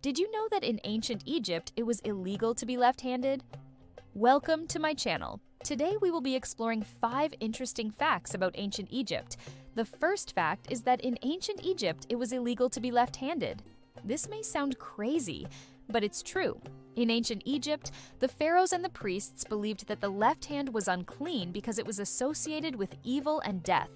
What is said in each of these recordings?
Did you know that in ancient Egypt it was illegal to be left-handed? Welcome to my channel. Today we will be exploring 5 interesting facts about ancient Egypt. The first fact is that in ancient Egypt it was illegal to be left-handed. This may sound crazy, but it's true. In ancient Egypt, the pharaohs and the priests believed that the left hand was unclean because it was associated with evil and death.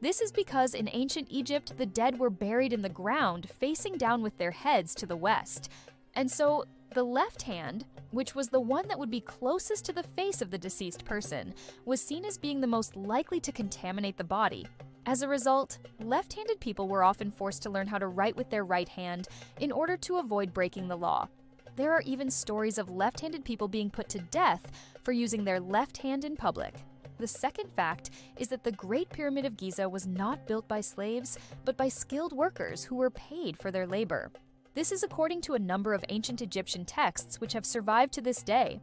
This is because in ancient Egypt, the dead were buried in the ground, facing down with their heads to the west. And so, the left hand, which was the one that would be closest to the face of the deceased person, was seen as being the most likely to contaminate the body. As a result, left-handed people were often forced to learn how to write with their right hand in order to avoid breaking the law. There are even stories of left-handed people being put to death for using their left hand in public. The second fact is that the Great Pyramid of Giza was not built by slaves, but by skilled workers who were paid for their labor. This is according to a number of ancient Egyptian texts which have survived to this day.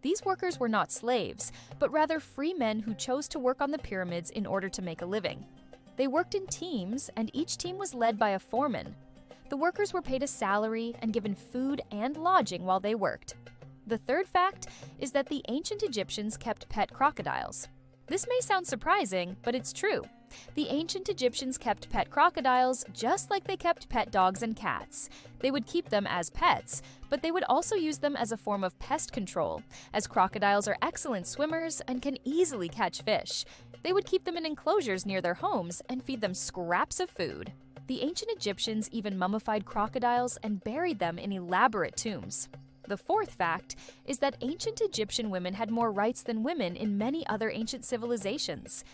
These workers were not slaves, but rather free men who chose to work on the pyramids in order to make a living. They worked in teams, and each team was led by a foreman. The workers were paid a salary and given food and lodging while they worked. The third fact is that the ancient Egyptians kept pet crocodiles. This may sound surprising, but it's true. The ancient Egyptians kept pet crocodiles just like they kept pet dogs and cats. They would keep them as pets, but they would also use them as a form of pest control, as crocodiles are excellent swimmers and can easily catch fish. They would keep them in enclosures near their homes and feed them scraps of food. The ancient Egyptians even mummified crocodiles and buried them in elaborate tombs. The fourth fact is that ancient Egyptian women had more rights than women in many other ancient civilizations.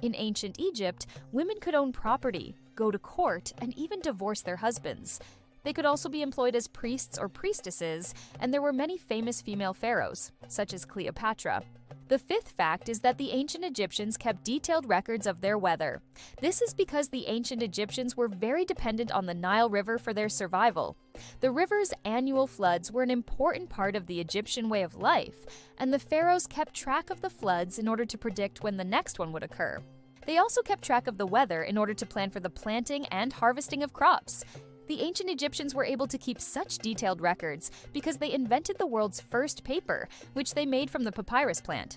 In ancient Egypt, women could own property, go to court, and even divorce their husbands. They could also be employed as priests or priestesses, and there were many famous female pharaohs, such as Cleopatra. The fifth fact is that the ancient Egyptians kept detailed records of their weather. This is because the ancient Egyptians were very dependent on the Nile River for their survival. The river's annual floods were an important part of the Egyptian way of life, and the pharaohs kept track of the floods in order to predict when the next one would occur. They also kept track of the weather in order to plan for the planting and harvesting of crops. The ancient Egyptians were able to keep such detailed records because they invented the world's first paper, which they made from the papyrus plant.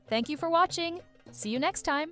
Thank you for watching. See you next time.